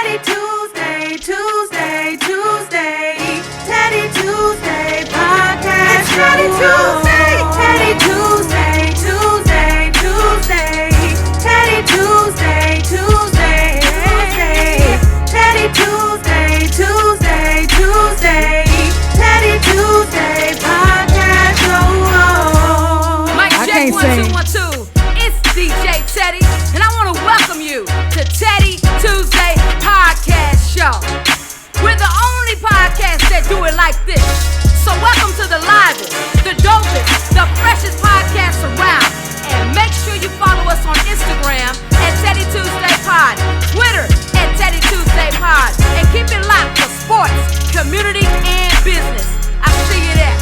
Teddy Tuesday, Tuesday, Tuesday. Teddy Tuesday podcast. It's Teddy Tuesday, Teddy Tuesday, Tuesday, Tuesday. Teddy Tuesday, Tuesday, Tuesday. Teddy Tuesday, Tuesday, Tuesday. Teddy Tuesday podcast show. Mic check 1 2 1 2. It's DJ Teddy, and I want to welcome you to Teddy Tuesday podcast show. We're the only podcast that do it like this. So welcome to the livest, the dopest, the freshest podcast around. And make sure you follow us on Instagram at Teddy Tuesday Pod, Twitter at Teddy Tuesday Pod, and keep it locked for sports, community, and business. I'll see you there.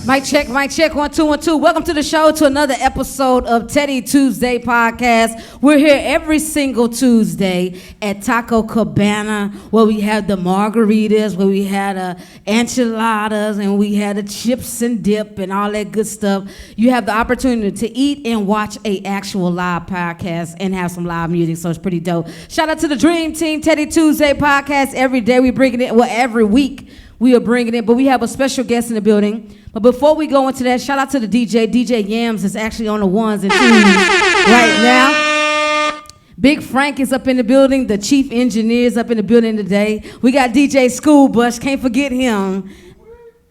Mic check, 1 2 1 2. Welcome to the show, to another episode of Teddy Tuesday Podcast. We're here every single Tuesday at Taco Cabana, where we have the margaritas, where we had enchiladas, and we had the chips and dip and all that good stuff. You have the opportunity to eat and watch a actual live podcast and have some live music, so it's pretty dope. Shout out to the Dream Team, Teddy Tuesday Podcast. Every day we bring it, well, every week we are bringing it, but we have a special guest in the building. But before we go into that, shout out to the DJ. DJ Yams is actually on the ones and twos right now. Big Frank is up in the building. The chief engineer is up in the building today. We got DJ SKOOLBUS. Can't forget him.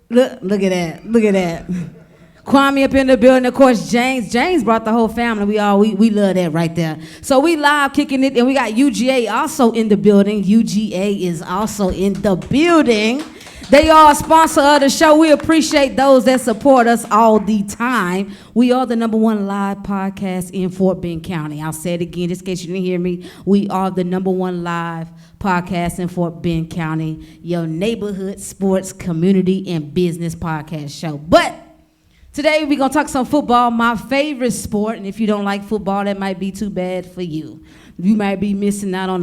Look at that. Look at that. Kwame up in the building. Of course, James. James brought the whole family. We love that right there. So we live kicking it. And we got UGA also in the building. UGA is also in the building. They are a sponsor of the show. We appreciate those that support us all the time. We are the #1 live podcast in Fort Bend County. I'll say it again, just in case you didn't hear me. We are the #1 live podcast in Fort Bend County, your neighborhood sports, community, and business podcast show. But today we're going to talk some football, my favorite sport. And if you don't like football, that might be too bad for you. You might be missing out on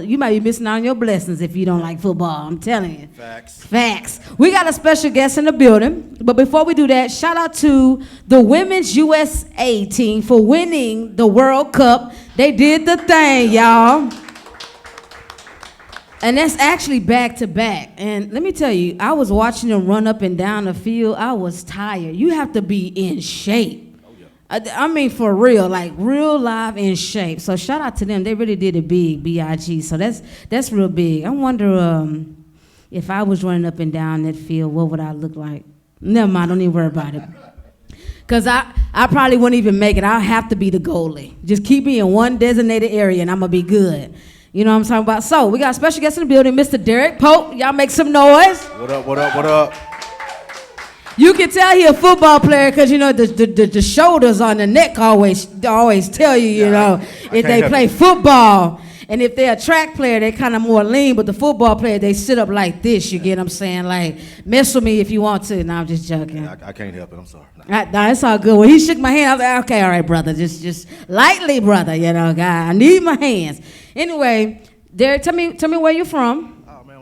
you might be missing out on your blessings if you don't like football. I'm telling you. Facts. We got a special guest in the building. But before we do that, shout out to the Women's USA team for winning the World Cup. They did the thing, y'all. And that's actually back to back. And let me tell you, I was watching them run up and down the field. I was tired. You have to be in shape. I mean, for real, like real live in shape. So shout out to them. They really did it big, B-I-G. So that's real big. I wonder if I was running up and down that field, what would I look like? Never mind, don't even worry about it. Because I probably wouldn't even make it. I'll have to be the goalie. Just keep me in one designated area and I'm going to be good. You know what I'm talking about? So we got a special guest in the building, Mr. Derek Pope. Y'all make some noise. What up, what up, what up? You can tell he a football player because, you know, the shoulders on the neck always tell you, you know, if they play football. And if they're a track player, they're kind of more lean. But the football player, they sit up like this, you get what I'm saying? Like, mess with me if you want to. No, I'm just joking. Yeah, I can't help it. I'm sorry. No, it's all good. When he shook my hand, I was like, okay, all right, brother. Just lightly, brother, you know, God. I need my hands. Anyway, Derek, tell me where you're from.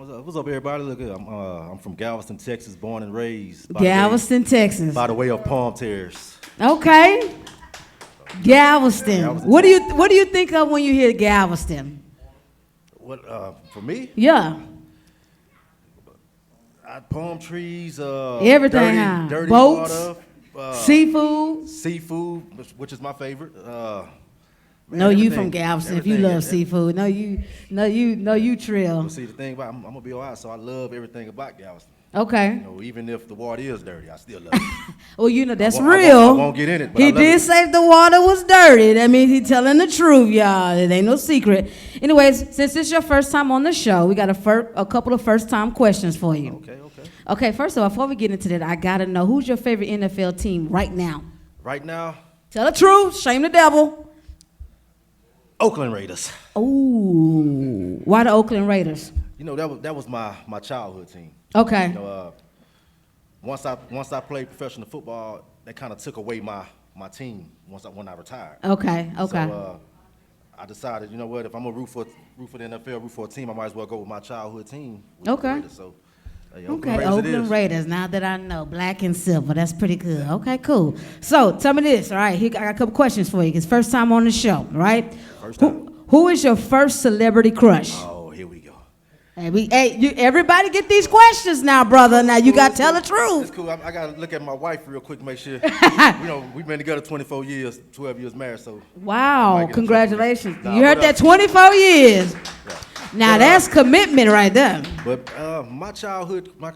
What's up, everybody? Look, I'm from Galveston, Texas, born and raised. Galveston, Texas. By the way of Palm Terrace. Okay. Galveston. What do you think of when you hear Galveston? What for me? Yeah. Palm trees. Everything. Dirty boats. Water. Seafood, which is my favorite. No, you from Galveston if you love seafood. No, you trill. But see, the thing about I'm gonna be all right, so I love everything about Galveston. Okay. You know, even if the water is dirty, I still love it. Well, you know, that's real. I won't get in it, but he did say the water was dirty. That means he's telling the truth, y'all. It ain't no secret. Anyways, since it's your first time on the show, we got a couple of first-time questions for you. Okay, first of all, before we get into that, I got to know, who's your favorite NFL team right now? Right now? Tell the truth. Shame the devil. Oakland Raiders. Ooh. Why the Oakland Raiders? You know, that was my childhood team. Okay. You know, once I played professional football, they kind of took away my team when I retired. Okay. So I decided, you know what, if I'm gonna root for the NFL, root for a team, I might as well go with my childhood team. Okay. Raiders. So Hey, Okay, Raiders it Oakland is. Raiders. Now that I know, black and silver, that's pretty good. Okay, cool. So tell me this. All right, here, I got a couple questions for you. It's first time on the show, right? First time. Who is your first celebrity crush? Oh, here we go. Everybody get these questions now, brother. Now you got to tell the It's truth. cool. I got to look at my wife real quick to make sure. We've been together 24 years, 12 years married, so. I might Wow, get congratulations. Nah, You heard but, that 24 years. Yeah. Now But, that's commitment right there. But my childhood, my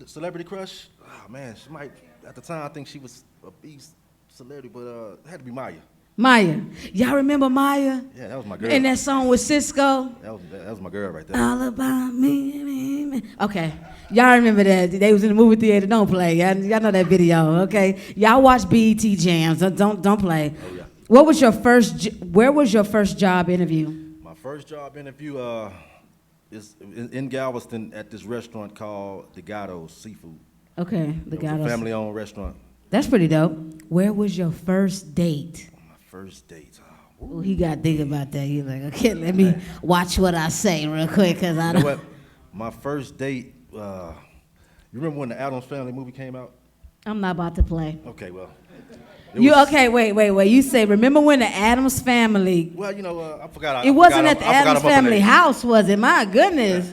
celebrity crush, oh man, she might, at the time I think she was a beast celebrity, but it had to be Maya. Maya. Y'all remember Maya? Yeah, that was my girl. And that song with Cisco? That was my girl right there. All about me. Okay. Y'all remember that. They was in the movie theater. Don't play. Y'all know that video, okay? Y'all watch BET Jams. Don't play. Oh, yeah. Where was your first job interview? My first job interview is in Galveston at this restaurant called the Gatto's Seafood. Okay, the It was a guy. family-owned restaurant. That's pretty dope. Where was your first date? My first date. Oh, he got to think about that. He's like, okay, let me watch what I say real quick, because I You know don't. what? My first date, you remember when the Addams Family movie came out? I'm not about to play. Okay, well. Wait. You say, remember when the Addams Family? Well, I forgot. It wasn't at the Addams Family house, was it? My goodness.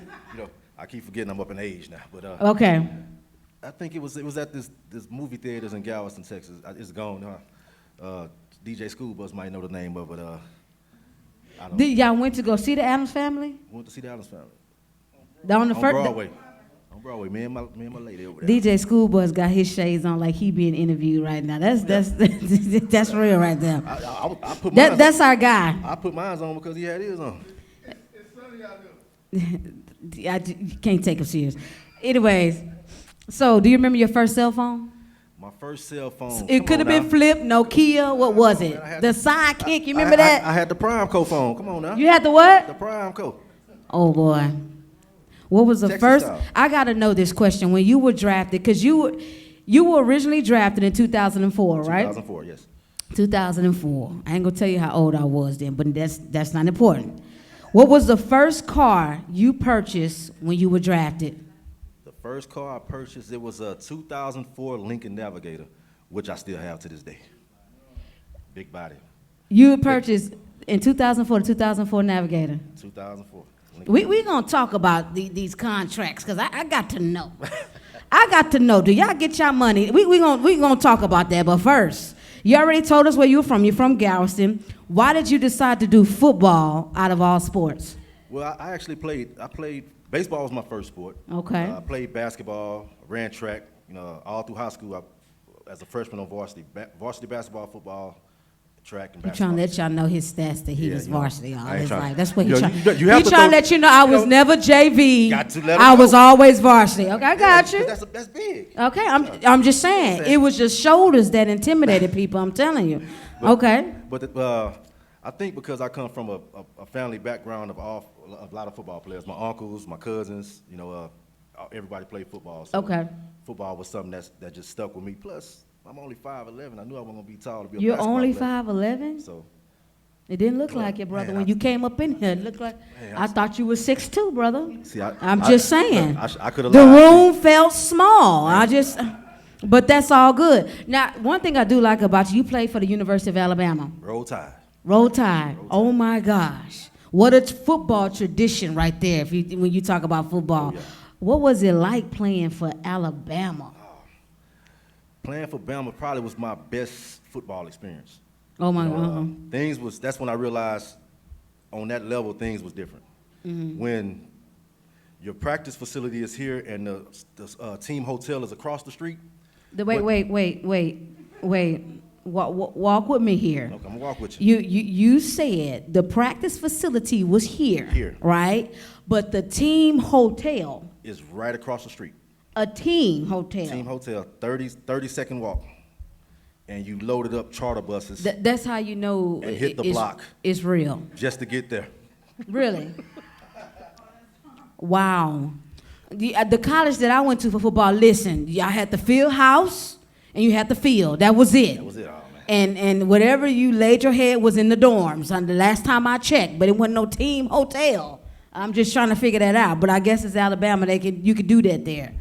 I keep forgetting I'm up in age now, but Okay. I think it was at this movie theaters in Galveston, Texas. It's gone now. DJ SKOOLBUS might know the name of it. I don't know. Y'all went to go see the Addams Family? Went to see the Addams Family. On the On first. Broadway. On Broadway. Me and my lady over there. DJ SKOOLBUS got his shades on like he being interviewed right now. That's real right there. I put mine. That's our guy. I put mine on because he had his on. You can't take him serious. Anyways, so do you remember your first cell phone? My first cell phone. It could have been Flip, Nokia. What was it? Man, I had The the- Sidekick. You remember that? I had the Primeco phone. Come on now. You had the what? The Primeco. Oh boy. What was the Texas first? style. I gotta know this question. When you were drafted, because you were originally drafted in 2004, right? 2004, yes. 2004. I ain't gonna tell you how old I was then, but that's not important. What was the first car you purchased when you were drafted? The first car I purchased, it was a 2004 Lincoln Navigator, which I still have to this day. Big body. You purchased in 2004 the 2004 Navigator. 2004. We gonna talk about these contracts because I got to know. I got to know. Do y'all get y'all money? We gonna talk about that. But first, you already told us where you're from. You're from Galveston. Why did you decide to do football out of all sports? Well, I actually played. Baseball was my first sport. Okay. I played basketball, ran track. All through high school. As a freshman on varsity, varsity basketball, football, track, and He basketball. trying to let y'all know his stats that he Yeah, was you know, varsity all I ain't his trying- life. That's what he you know, trying. you have He to trying to throw- let you know I was never JV. Got to let I him was know. always varsity. Okay, I got you. That's big. Okay, I'm just saying it was just shoulders that intimidated people. I'm telling you. Okay. But I think because I come from a family background of a lot of football players. My uncles, my cousins, everybody played football. So Okay. Football was something that just stuck with me. Plus, I'm only 5'11". I knew I wasn't gonna be tall to be a You're basketball only player. 5'11"? So It didn't look like it, brother. man, When you came up in here, it looked like I thought you were 6'2", brother. see, I'm just saying. I could have The lied. room felt small. But that's all good. Now, one thing I do like about you played for the University of Alabama. Roll Tide. Roll Tide. Oh my gosh. What a football tradition right there when you talk about football. Oh, yeah. What was it like playing for Alabama? Playing for Bama probably was my best football experience. Oh my You know, God. that's when I realized on that level things was different. Mm-hmm. When your practice facility is here and the team hotel is across the street. Wait. Walk with me here. Okay, I'm gonna walk with you. You said the practice facility was here. Here. Right? But the team hotel, Is right across the street. a team hotel. Team hotel, 30-second walk. And you loaded up charter buses That's how you know And hit the block. It's real. just to get there. Really? Wow. The college that I went to for football, listen, y'all had the field house and you had the field. That was it. That was it, oh man. And whatever you laid your head was in the dorms. And the last time I checked, but it wasn't no team hotel. I'm just trying to figure that out. But I guess it's Alabama. You could do that there.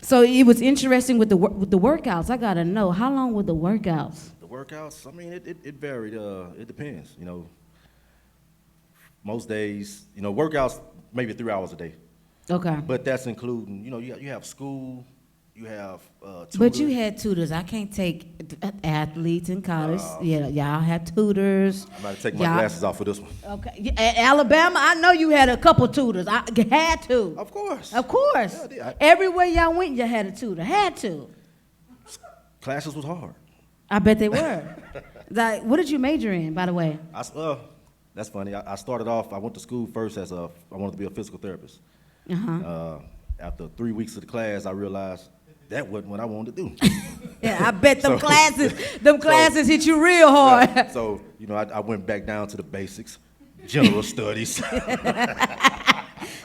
So it was interesting with the workouts. I gotta know, how long were the workouts? The workouts, I mean, it varied. It depends. You know, most days, you know, workouts maybe 3 hours a day. Okay. But that's including, you know, you have school, you have tutors. But you had tutors. I can't take athletes in college. Yeah, y'all had tutors. I'm about to take my glasses off for this one. Okay. At Alabama, I know you had a couple tutors. I had to. Of course. Of course. Yeah, Everywhere y'all went, you had a tutor. Had to. Classes was hard. I bet they were. Like, what did you major in, by the way? That's funny. I started off, I went to school first I wanted to be a physical therapist. After 3 weeks of the class, I realized that wasn't what I wanted to do. Yeah, I bet them classes hit you real hard. Right. So, you know, I went back down to the basics, general studies.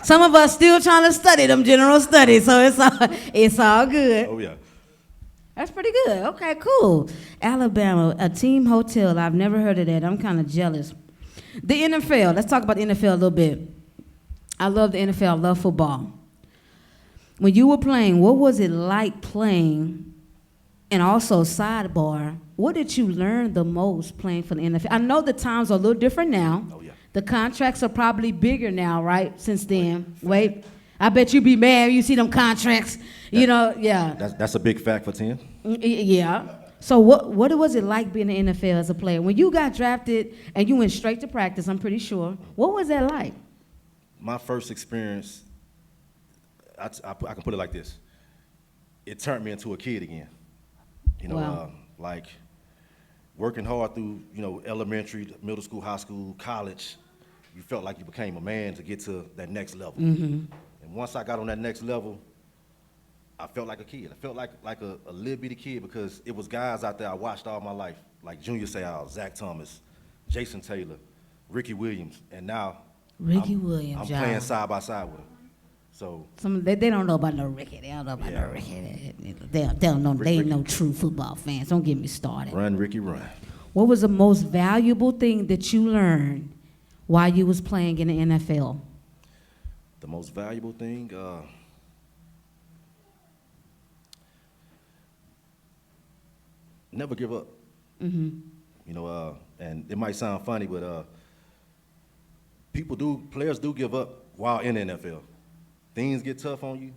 Some of us still trying to study them general studies, so it's all good. Oh, yeah. That's pretty good. Okay, cool. Alabama, a team hotel. I've never heard of that. I'm kind of jealous. The NFL. Let's talk about the NFL a little bit. I love the NFL. I love football. When you were playing, what was it like playing? And also, sidebar, what did you learn the most playing for the NFL? I know the times are a little different now. Oh, yeah. The contracts are probably bigger now, right, since then. Wait. I bet you be mad when you see them contracts. You know, yeah. That's a big fact for 10. Yeah. So what was it like being in the NFL as a player? When you got drafted and you went straight to practice, I'm pretty sure, what was that like? My first experience, I can put it like this. It turned me into a kid again. You know, Wow. like working hard through, you know, elementary, middle school, high school, college, you felt like you became a man to get to that next level. Mm-hmm. And once I got on that next level, I felt like a kid. I felt like a little bitty kid because it was guys out there I watched all my life, like Junior Seau, Zach Thomas, Jason Taylor, Ricky Williams, and now Ricky Williams, I'm y'all. playing side by side with him. So They don't know about no Ricky. They don't know about no Ricky. They don't know. They ain't no true football fans. Don't get me started. run, Ricky, run. What was the most valuable thing that you learned while you was playing in the NFL? The most valuable thing, never give up. Mm-hmm. You know, and it might sound funny, but players do give up while in the NFL. Things get tough on you,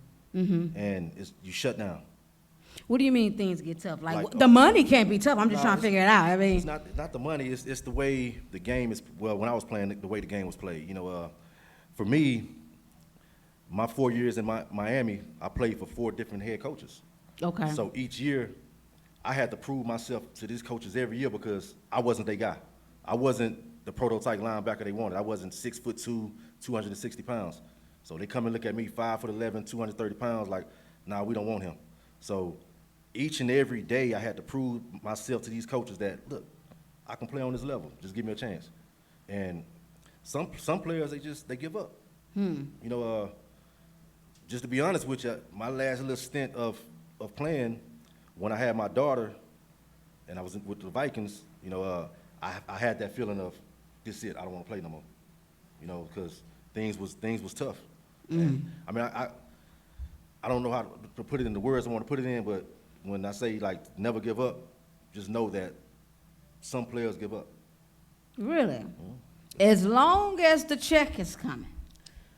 and you shut down. What do you mean things get tough? Like, Like, the money can't be tough. I'm just No, trying to figure it out. I mean, It's not the money. It's the way the game is. Well, when I was playing, the way the game was played. You know, for me, my 4 years in Miami, I played for 4 different head coaches. okay. So each year, I had to prove myself to these coaches every year because I wasn't their guy. I wasn't the prototype linebacker they wanted. I wasn't 6'2", 260 pounds. So they come and look at me, 5'11", 230 pounds, like, nah, we don't want him. So each and every day, I had to prove myself to these coaches that, look, I can play on this level. Just give me a chance. And some players, they give up. You know, just to be honest with you, my last little stint of playing, when I had my daughter and I was with the Vikings, you know, I had that feeling of, this is it, I don't want to play no more. You know, because things was tough. And, I mean, I don't know how to put it in the words I want to put it in, but when I say, like, never give up, just know that some players give up. Really? As long as the check is coming.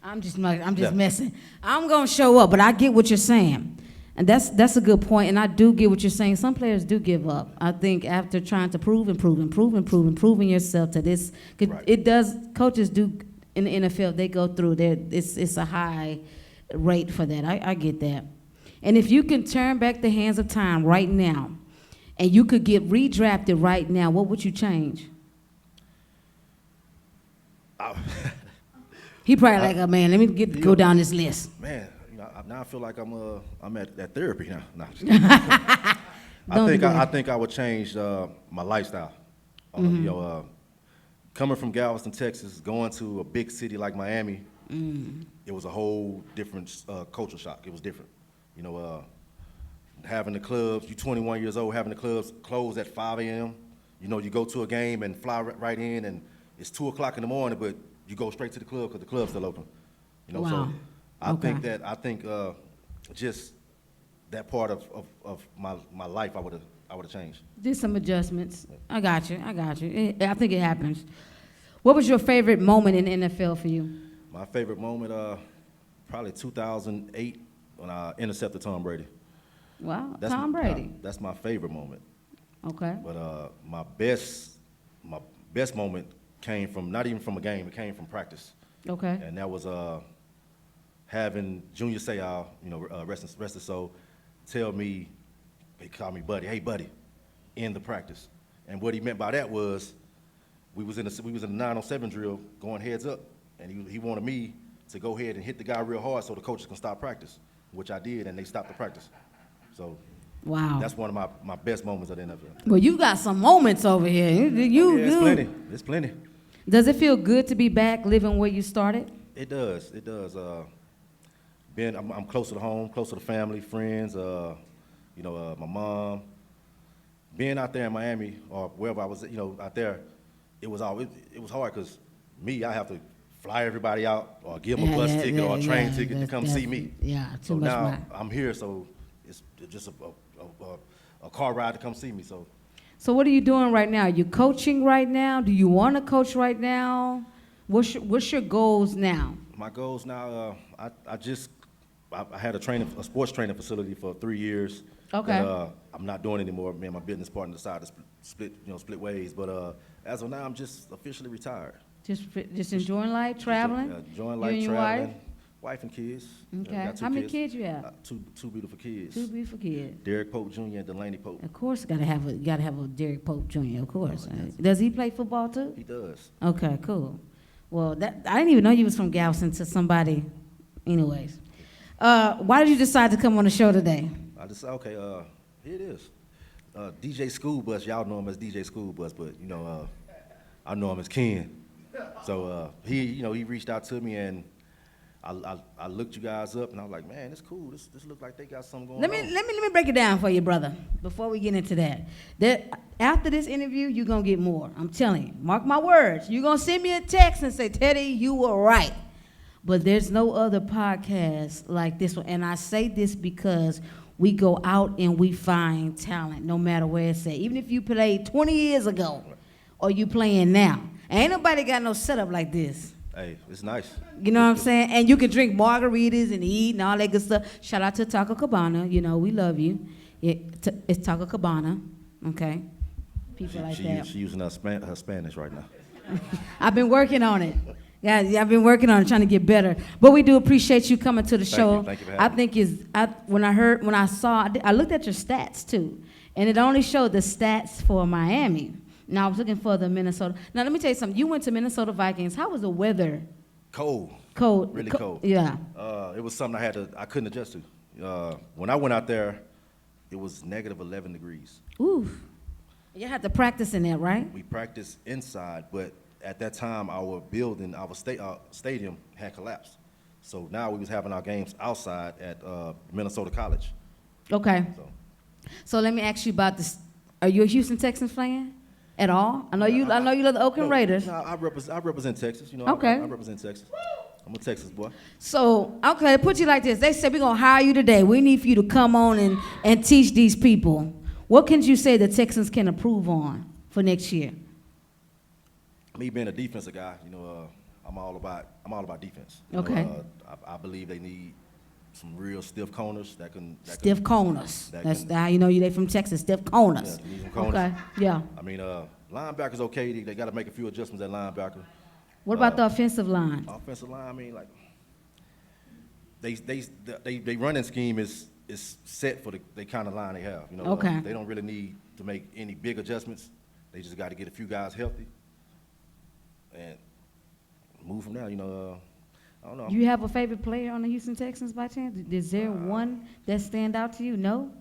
I'm just messing. I'm going to show up, but I get what you're saying. And that's a good point, and I do get what you're saying. Some players do give up. I think after trying to proving yourself to this, Right. it does, coaches do in the NFL, they go through there. It's a high rate for that. I get that. And if you can turn back the hands of time right now, and you could get redrafted right now, what would you change? He probably like, oh, man, let me go down this list. Man, you know, now I feel like I'm at therapy now. Nah, Don't do that. I think I would change my lifestyle. You know, coming from Galveston, Texas, going to a big city like Miami, it was a whole different culture shock. It was different. You know, having the clubs, you're 21 years old, having the clubs close at 5 a.m. You know, you go to a game and fly right in, and it's 2 o'clock in the morning, but you go straight to the club because the club's still open. You know, Wow. so Okay. I think just that part of my life I would have changed. Did some adjustments. I got you. I think it happens. What was your favorite moment in the NFL for you? My favorite moment, probably 2008 when I intercepted Tom Brady. Wow, Tom Brady. That's my favorite moment. Okay. But my best moment came from not even from a game. It came from practice, Okay. and that was having Junior Seau, rest his soul, tell me, he called me buddy. Hey, buddy, in the practice. And what he meant by that was we was in a 9-on-7 drill going heads up, and he wanted me to go ahead and hit the guy real hard so the coaches can stop practice, which I did, and they stopped the practice. So Wow. that's one of my best moments of the NFL. Well, you got some moments over here. It's plenty. It's plenty. Does it feel good to be back living where you started? It does. It does. I'm closer to home, closer to family, friends. My mom. Being out there in Miami or wherever I was, out there, it was hard because I have to fly everybody out or give them a bus ticket or a train ticket to come see me. Yeah, So too much now money. I'm here, so it's just a car ride to come see me. So what are you doing right now? You coaching right now? Do you want to coach right now? What's your goals now? My goals now, I had a sports training facility for 3 years. Okay. That, I'm not doing anymore. Me and my business partner decided to split ways. But as of now, I'm just officially retired. Just enjoying life, traveling? Enjoying You life, and your traveling. Wife and kids. Okay. Got two How many kids you have? Two beautiful kids. Two beautiful kids. Derek Pope Jr. and Delaney Pope. Of course, gotta have a Derek Pope Jr. Of course. Does he play football too? He does. Okay, cool. Well, I didn't even know you was from Galveston to somebody. Anyways, why did you decide to come on the show today? I just okay. Here it is. DJ SKOOLBUS. Y'all know him as DJ SKOOLBUS, but I know him as Ken. So he reached out to me and I looked you guys up and I was like, man, it's cool. This look like they got something going on. Let me break it down for you, brother. Before we get into that, after this interview, you're gonna get more. I'm telling you. Mark my words. You're gonna send me a text and say, Teddy, you were right. But there's no other podcast like this one. And I say this because we go out and we find talent no matter where it's at. Even if you played 20 years ago or you playing now. Ain't nobody got no setup like this. Hey, it's nice. You know what I'm saying? And you can drink margaritas and eat and all that good stuff. Shout out to Taco Cabana. We love you. It's Taco Cabana, okay? People like that. She's using her Spanish right now. I've been working on it. Yeah, I've been working on it, trying to get better. But we do appreciate you coming to the show. Thank you for having me. I looked at your stats too, and it only showed the stats for Miami. Now I was looking for the Minnesota. Now let me tell you something. You went to Minnesota Vikings. How was the weather? Cold. Cold. Really cold. Yeah. It was something I couldn't adjust to. When I went out there, it was negative 11 degrees. Oof. You had to practice in that, right? We practiced inside, but at that time, our stadium had collapsed. So now we was having our games outside at Minnesota College. Okay. So let me ask you about this. Are you a Houston Texans fan at all? I know you love the Oakland Raiders. No, I represent Texas. Okay. I represent Texas. I'm a Texas boy. So, okay, put you like this. They said, we're going to hire you today. We need for you to come on and teach these people. What can you say the Texans can improve on for next year? Me being a defensive guy, I'm all about defense. Okay. I believe they need some real stiff corners that can. Stiff corners. That's how you know they from Texas. Stiff corners. Yeah, need some corners. Okay. Yeah. I mean, linebackers okay. They got to make a few adjustments at linebacker. What about the offensive line? Offensive line, I mean, like they running scheme is set for the kind of line they have. Okay. They don't really need to make any big adjustments. They just got to get a few guys healthy and move from there. I don't know. You have a favorite player on the Houston Texans by chance? Is there one that stand out to you? No.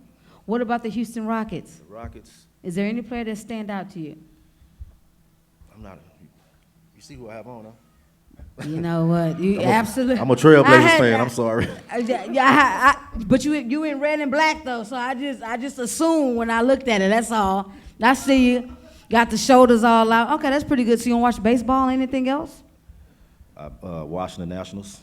What about the Houston Rockets? The Rockets. Is there any player that stand out to you? I'm not. You see who I have on, huh? You know what? You absolutely. I'm a Trailblazers fan. I'm sorry. But you in red and black though, so I just assumed when I looked at it. That's all. I see you got the shoulders all out. Okay, that's pretty good. So you don't watch baseball? Anything else? Washington Nationals.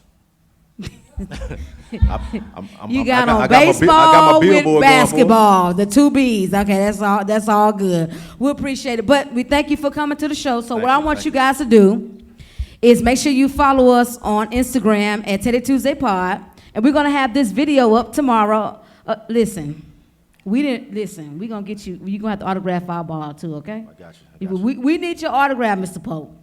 You got I on got my baseball with billboard going basketball, the two B's. Okay, that's all good. We appreciate it. But we thank you for coming to the show. So what I want you guys to do is make sure you follow us on Instagram at Teddy Tuesday Pod. And we're gonna have this video up tomorrow. Listen, we're gonna get you, you're gonna have to autograph our ball too, okay? I got you. We need your autograph, Mr. Pope.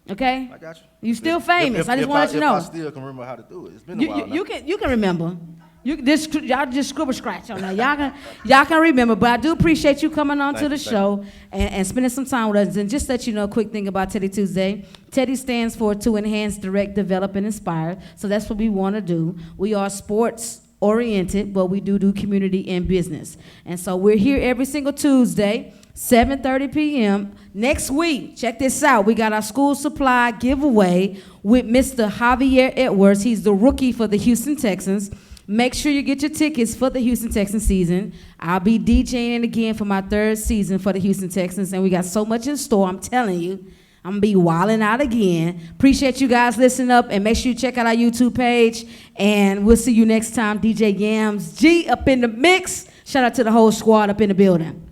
Okay? I got you. You still famous. I just wanted you to If I know. still can remember how to do it. It's been a while now. You can remember. Y'all just scribble scratch on that. Y'all can remember. But I do appreciate you coming on to the show and spending some time with us. And just let you know a quick thing about Teddy Tuesday. Teddy stands for to enhance, direct, develop, and inspire. So that's what we want to do. We are sports oriented, but we do community and business. And so we're here every single Tuesday, 7:30 p.m. Next week, check this out. We got our school supply giveaway with Mr. Javier Edwards. He's the rookie for the Houston Texans. Make sure you get your tickets for the Houston Texans season. I'll be DJing again for my 3rd season for the Houston Texans, and we got so much in store, I'm telling you. I'm going to be wilding out again. Appreciate you guys listening up, and make sure you check out our YouTube page, and we'll see you next time. DJ Yams G up in the mix. Shout out to the whole squad up in the building.